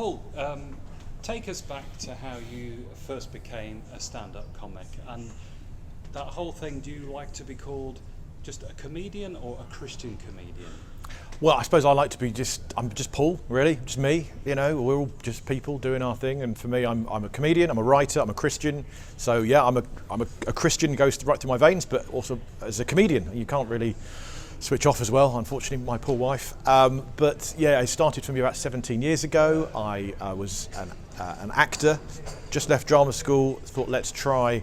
Paul, take us back to how you first became a stand-up comic, and that whole thing. Do you like to be called just a comedian or a Christian comedian? Well, I suppose I like to be I'm just Paul, really, just me, you know, we're all just people doing our thing, and for me, I'm a comedian, I'm a writer, I'm a Christian, so yeah, I'm a Christian, goes right through my veins, but also as a comedian, you can't really switch off as well, unfortunately, my poor wife. But yeah, it started for me about 17 years ago. I was an actor, just left drama school, thought let's try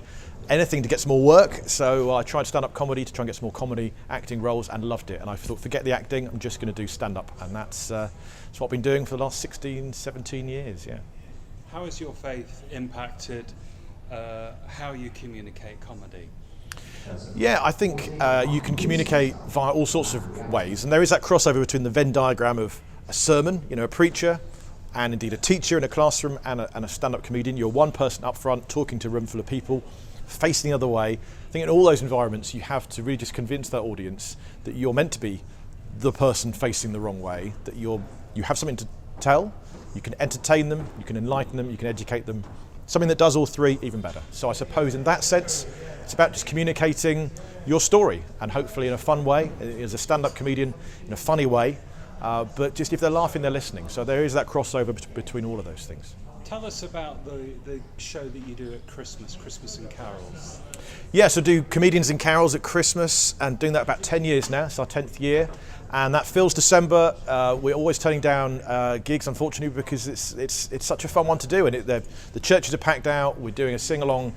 anything to get some more work, so I tried stand-up comedy to try and get some more comedy acting roles and loved it, and I thought forget the acting, I'm just going to do stand-up, and that's what I've been doing for the last 16, 17 years, yeah. How has your faith impacted how you communicate comedy? Yeah, I think you can communicate via all sorts of ways, and there is that crossover between the Venn diagram of a sermon, you know, a preacher, and indeed a teacher in a classroom, and a stand-up comedian. You're one person up front talking to a room full of people, facing the other way. I think in all those environments you have to really just convince that audience that you're meant to be the person facing the wrong way, that you have something to tell, you can entertain them, you can enlighten them, you can educate them. Something that does all three, even better. So I suppose in that sense, it's about just communicating your story, and hopefully in a fun way, as a stand-up comedian, in a funny way, but just if they're laughing, they're listening. So there is that crossover between all of those things. Tell us about the show that you do at Christmas and Carols. Yeah, so do Comedians and Carols at Christmas, and doing that about 10 years now, it's our 10th year. And that fills December. We're always turning down gigs, unfortunately, because it's such a fun one to do, and the churches are packed out. We're doing a sing-along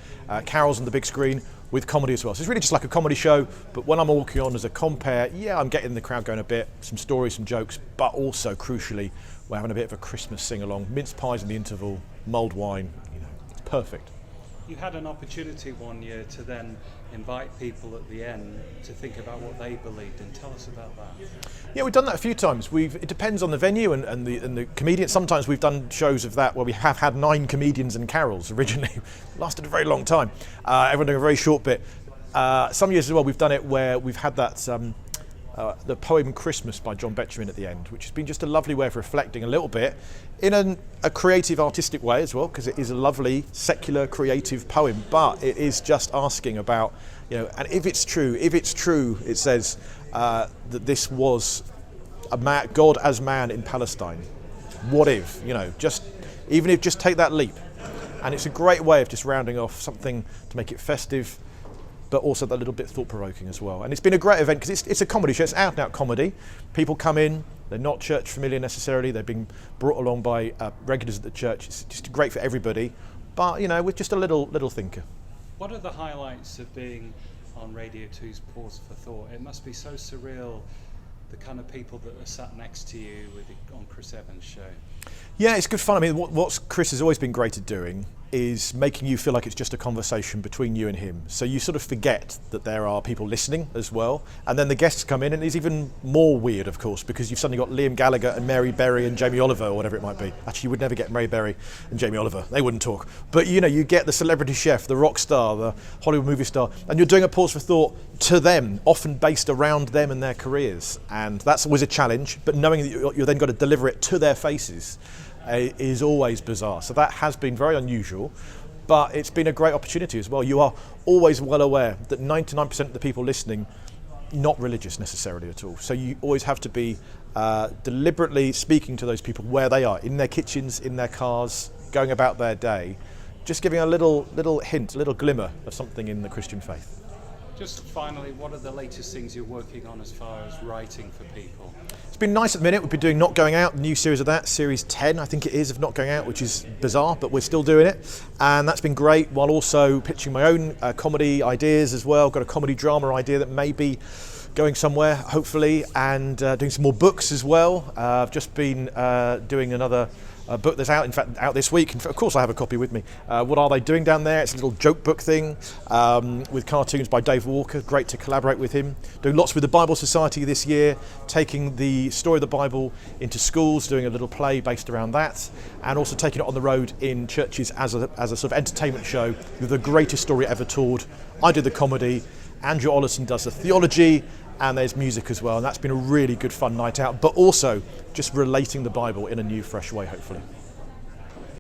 carols on the big screen with comedy as well. So it's really just like a comedy show, but when I'm walking on as a compere, yeah, I'm getting the crowd going a bit, some stories, some jokes, but also, crucially, we're having a bit of a Christmas sing-along, mince pies in the interval, mulled wine, you know, it's perfect. You had an opportunity one year to then invite people at the end to think about what they believed in. Tell us about that. Yeah, we've done that a few times. It depends on the venue and the comedian. Sometimes we've done shows of that where we have had 9 comedians and carols originally. Lasted a very long time. Everyone doing a very short bit. Some years as well we've done it where we've had that the poem Christmas by John Betjeman at the end, which has been just a lovely way of reflecting a little bit in a creative, artistic way as well, because it is a lovely, secular, creative poem, but it is just asking about, you know, and if it's true, it says that this was God as man in Palestine. What if, you know, just take that leap. And it's a great way of just rounding off something to make it festive, but also that little bit thought-provoking as well. And it's been a great event because it's a comedy show, it's out-and-out comedy. People come in, they're not church familiar necessarily, they're being brought along by regulars at the church. It's just great for everybody, but, you know, with just a little thinker. What are the highlights of being on Radio 2's Pause for Thought? It must be so surreal, the kind of people that are sat next to you on Chris Evans' show. Yeah, it's good fun. I mean, what Chris has always been great at doing is making you feel like it's just a conversation between you and him. So you sort of forget that there are people listening as well. And then the guests come in, and it's even more weird, of course, because you've suddenly got Liam Gallagher and Mary Berry and Jamie Oliver, or whatever it might be. Actually, you would never get Mary Berry and Jamie Oliver. They wouldn't talk. But, you know, you get the celebrity chef, the rock star, the Hollywood movie star, and you're doing a Pause for Thought to them, often based around them and their careers. And that's always a challenge, but knowing that you're then got to deliver it to their faces is always bizarre. So that has been very unusual, but it's been a great opportunity as well. You are always well aware that 99% of the people listening, not religious necessarily at all. So you always have to be deliberately speaking to those people where they are, in their kitchens, in their cars, going about their day, just giving a little hint, a little glimmer of something in the Christian faith. Just finally, what are the latest things you're working on as far as writing for people? It's been nice at the minute. We've been doing Not Going Out, the new series of that, series 10 I think it is, of Not Going Out, which is bizarre, but we're still doing it. And that's been great, while also pitching my own comedy ideas as well. Got a comedy drama idea that may be going somewhere, hopefully, and doing some more books as well. I've just been doing another book that's out, in fact, out this week. Of course, I have a copy with me. What Are They Doing Down There? It's a little joke book thing with cartoons by Dave Walker. Great to collaborate with him. Doing lots with the Bible Society this year, taking the story of the Bible into schools, doing a little play based around that, and also taking it on the road in churches as a sort of entertainment show with the greatest story ever told. I do the comedy, Andrew Ollison does the theology, and there's music as well, and that's been a really good fun night out, but also just relating the Bible in a new, fresh way, hopefully.